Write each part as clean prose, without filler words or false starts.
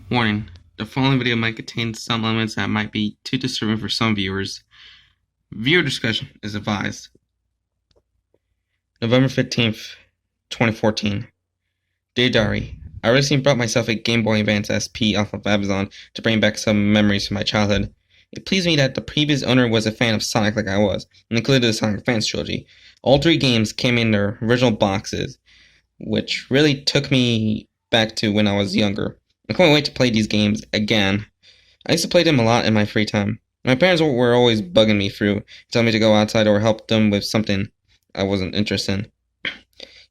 Warning: the following video might contain some elements that might be too disturbing for some viewers. Viewer discretion is advised. November 15th, 2014. Dear Diary, I recently brought myself a Game Boy Advance SP off of Amazon to bring back some memories from my childhood. It pleased me that the previous owner was a fan of Sonic like I was, and included the Sonic Advance trilogy. All three games came in their original boxes, which really took me back to when I was younger. I can't wait to play these games again. I used to play them a lot in my free time. My parents were always bugging me through, telling me to go outside or help them with something I wasn't interested in.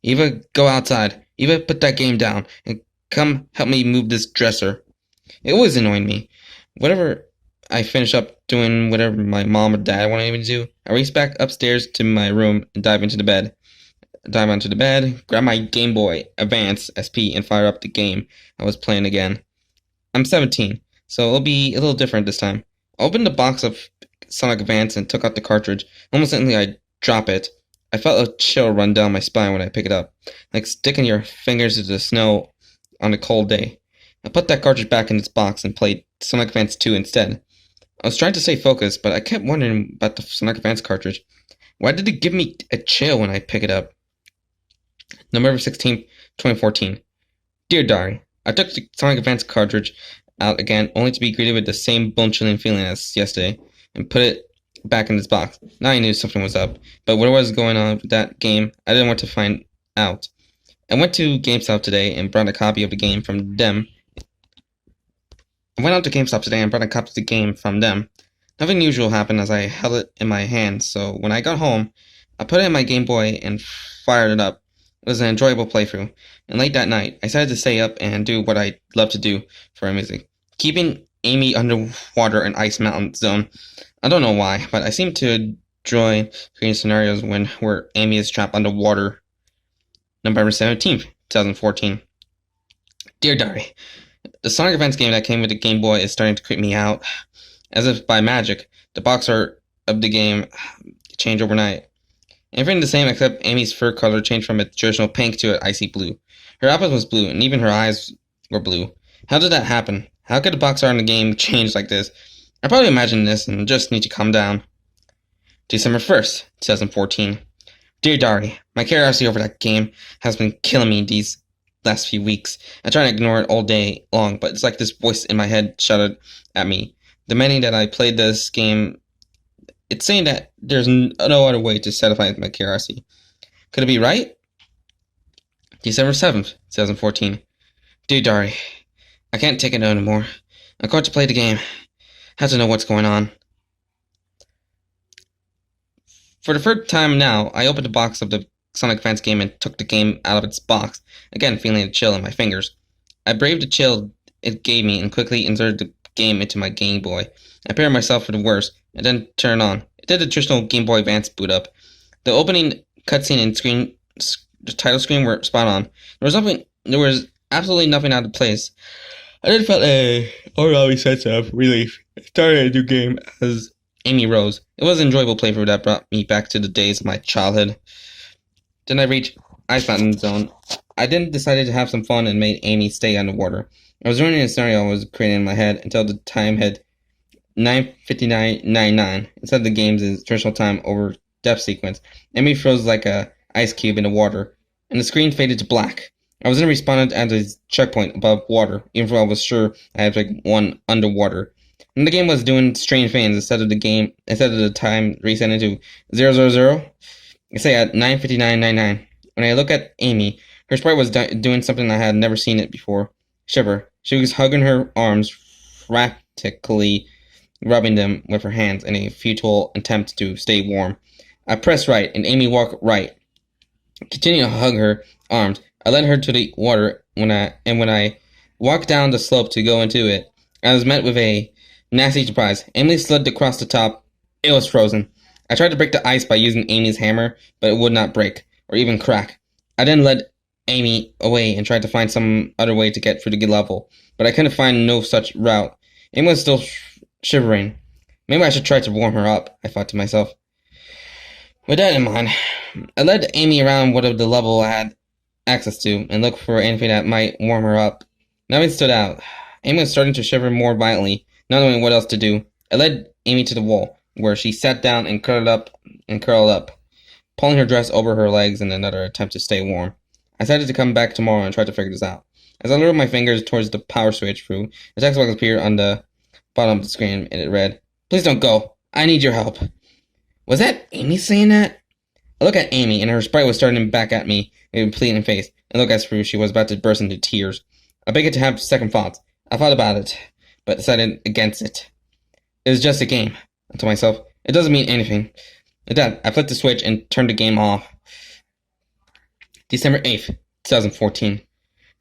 Eva, go outside. Eva, put that game down and come help me move this dresser. It always annoyed me. Whatever I finish up doing whatever my mom or dad wanted me to do, I race back upstairs to my room and dive onto the bed, grab my Game Boy Advance SP, and fire up the game I was playing again. I'm 17, so it'll be a little different this time. I opened the box of Sonic Advance and took out the cartridge. Almost instantly, I drop it. I felt a chill run down my spine when I pick it up, like sticking your fingers into the snow on a cold day. I put that cartridge back in its box and played Sonic Advance 2 instead. I was trying to stay focused, but I kept wondering about the Sonic Advance cartridge. Why did it give me a chill when I pick it up? November 16th, 2014. Dear Diary, I took the Sonic Advance cartridge out again, only to be greeted with the same bone-chilling feeling as yesterday, and put it back in its box. Now I knew something was up, but what was going on with that game, I didn't want to find out. I went to GameStop today and brought a copy of the game from them. Nothing unusual happened as I held it in my hand, so when I got home, I put it in my Game Boy and fired it up. It was an enjoyable playthrough, and late that night, I decided to stay up and do what I love to do for music. Keeping Amy underwater in Ice Mountain Zone. I don't know why, but I seem to enjoy creating scenarios where Amy is trapped underwater. November 17th, 2014. Dear Diary, the Sonic Advance game that came with the Game Boy is starting to creep me out. As if by magic, the box art of the game changed overnight. Everything the same except Amy's fur color changed from its traditional pink to an icy blue. Her outfit was blue, and even her eyes were blue. How did that happen? How could the box art in the game change like this? I probably imagined this and just need to calm down. December 1st, 2014. Dear Diary, my curiosity over that game has been killing me these last few weeks. I try to ignore it all day long, but it's like this voice in my head shouted at me, demanding that I play this game. It's saying that there's no other way to satisfy my curiosity. Could it be right? December 7th, 2014. Dear Diary, I can't take it anymore. I'm going to play the game. I have to know what's going on. For the third time now, I opened the box of the Sonic Advance game and took the game out of its box, again feeling a chill in my fingers. I braved the chill it gave me and quickly inserted the game into my Game Boy. I prepared myself for the worst, and then turned on. It did the traditional Game Boy Advance boot up. The opening cutscene and the title screen were spot on. There was absolutely nothing out of place. I then felt a overwhelming sense of relief. I started a new game as Amy rose. It was an enjoyable playthrough that brought me back to the days of my childhood. Then I reached Ice Mountain Zone. I then decided to have some fun and made Amy stay underwater. I was running a scenario I was creating in my head until the time had 9:59:99 instead of the game's traditional time over depth sequence. Amy froze like a ice cube in the water, and the screen faded to black. I was then responded at a checkpoint above water, even though I was sure I had picked one underwater. And the game was doing strange things instead of the time resetting to 000. I say at 9:59:99. When I look at Amy, her sprite was doing something I had never seen it before. Shiver. She was hugging her arms frantically, rubbing them with her hands in a futile attempt to stay warm. I pressed right, and Amy walked right. Continuing to hug her arms, I led her to the water. When I walked down the slope to go into it, I was met with a nasty surprise. Amy slid across the top. It was frozen. I tried to break the ice by using Amy's hammer, but it would not break, or even crack. I then led Amy away and tried to find some other way to get through the level, but I couldn't find no such route. Amy was still shivering. Maybe I should try to warm her up, I thought to myself. With that in mind, I led Amy around whatever the level I had access to and looked for anything that might warm her up. Nothing stood out. Amy was starting to shiver more violently, not knowing what else to do. I led Amy to the wall, where she sat down and curled up, pulling her dress over her legs in another attempt to stay warm. I decided to come back tomorrow and try to figure this out. As I lowered my fingers towards the power switch, a text box appeared on the bottom of the screen, and it read, "Please don't go. I need your help." Was that Amy saying that? I looked at Amy, and her sprite was starting back at me, with a pleading face, and looked as if she was about to burst into tears. I began to have second thoughts. I thought about it, but decided against it. It was just a game. I told myself, it doesn't mean anything. With that, I flipped the switch and turned the game off. December 8th, 2014.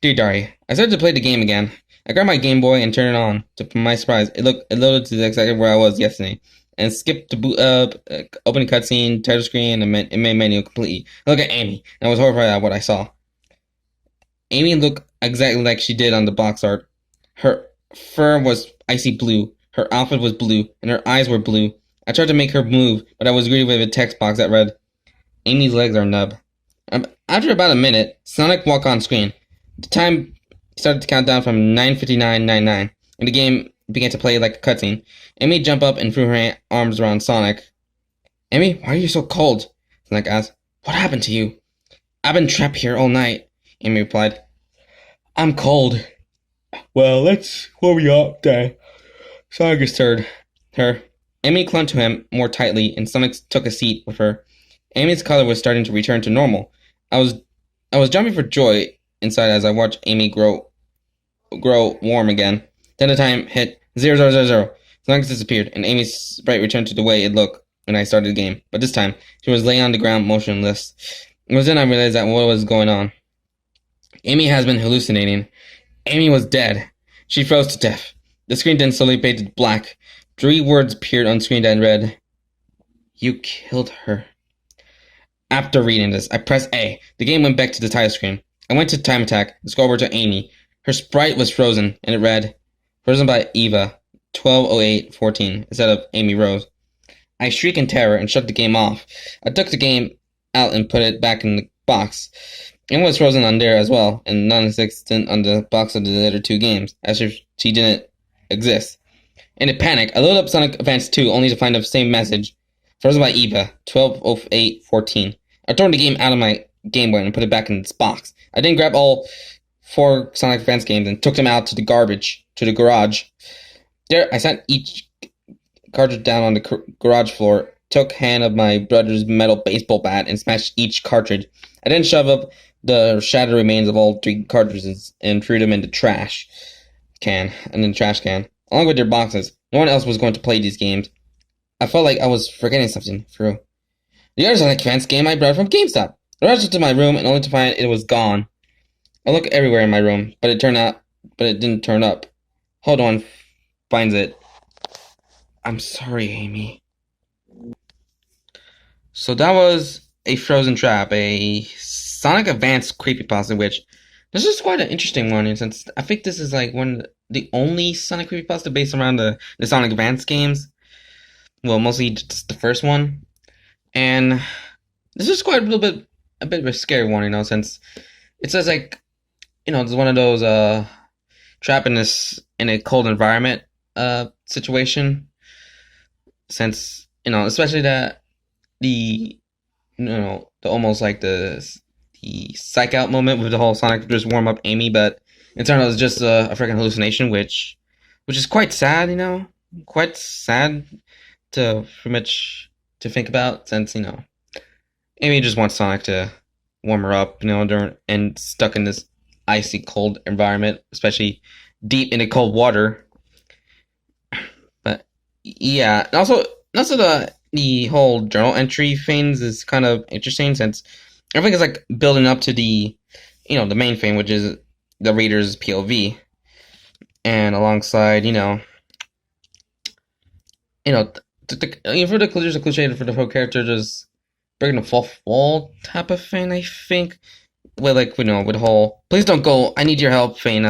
Dear Diary, I started to play the game again. I grabbed my Game Boy and turned it on. To my surprise, it loaded to exactly where I was yesterday, and skipped the boot up, opening cutscene, title screen, and main menu completely. I looked at Amy, and I was horrified at what I saw. Amy looked exactly like she did on the box art. Her fur was icy blue, her outfit was blue, and her eyes were blue. I tried to make her move, but I was greeted with a text box that read, "Amy's legs are nub." After about a minute, Sonic walked on screen. The time started to count down from 9:59:99, and the game began to play like a cutscene. Amy jumped up and threw her arms around Sonic. "Amy, why are you so cold?" Sonic asked. "What happened to you?" "I've been trapped here all night," Amy replied. "I'm cold." "Well, let's warm you up then." Sonic assured her. Amy clung to him more tightly, and Sonic took a seat with her. Amy's color was starting to return to normal. I was jumping for joy inside as I watched Amy grow warm again. Then the time hit 0000. Sonic disappeared, and Amy's sprite returned to the way it looked when I started the game. But this time, she was laying on the ground motionless. It was then I realized that what was going on. Amy has been hallucinating. Amy was dead. She froze to death. The screen then slowly faded black. 3 words appeared on screen that read, "You killed her." After reading this, I pressed A. The game went back to the title screen. I went to Time Attack, and scrolled over to Amy. Her sprite was frozen, and it read, "Frozen by Eva, 12:08:14," instead of Amy Rose. I shrieked in terror and shut the game off. I took the game out and put it back in the box. It was frozen on there as well, and non-existent on the box of the other 2 games, as if she didn't exist. In a panic, I loaded up Sonic Advance 2 only to find the same message. Frozen by Eva, 12:08:14. I turned the game out of my Game Boy and put it back in its box. I then grabbed all 4 Sonic Advance games and took them out to the garage. There, I set each cartridge down on the garage floor, took hand of my brother's metal baseball bat, and smashed each cartridge. I then shoved up the shattered remains of all 3 cartridges and threw them in the trash can, along with their boxes. No one else was going to play these games. I felt like I was forgetting something. Through the other Sonic Advance game I brought from GameStop. I rushed into my room and only to find it was gone. I looked everywhere in my room, but it didn't turn up. Hold on, finds it. "I'm sorry, Amy." So that was a Frozen Trap, a Sonic Advance creepypasta, which this is quite an interesting one, since I think this is like one of the only Sonic creepypasta based around the Sonic Advance games. Well, mostly just the first one. And this is quite a bit of a scary one, since it says like, it's one of those trapped in a cold environment situation. Since, especially that the almost like the psych out moment with the whole Sonic just warm up Amy, but it turned out it was just a freaking hallucination, which is quite sad, quite sad to think about, since Amy just wants Sonic to warm her up, and stuck in this icy cold environment, especially deep in the cold water. But yeah, and also the whole journal entry things is kind of interesting, since everything is like building up to the the main thing, which is the reader's POV, and alongside for the cliche for the whole character just breaking the fourth wall type of thing, I think, with with the whole "please don't go, I need your help" thing,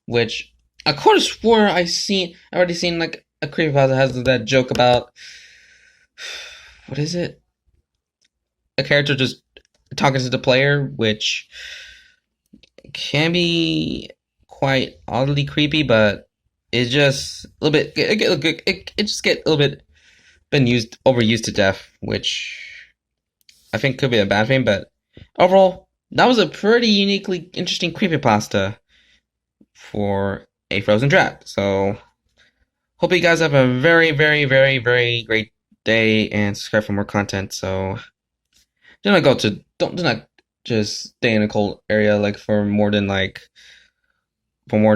which I could have swore I already seen like a creepypasta that has that joke about, what is it? A character just talking to the player, which can be quite oddly creepy, but It's just a little bit it just get a little bit been used overused to death, which I think could be a bad thing, but overall, that was a pretty uniquely interesting creepypasta for a Frozen Draft. So hope you guys have a very, very, very, very great day and subscribe for more content. So do not just stay in a cold area like for more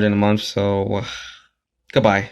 than a month. So goodbye.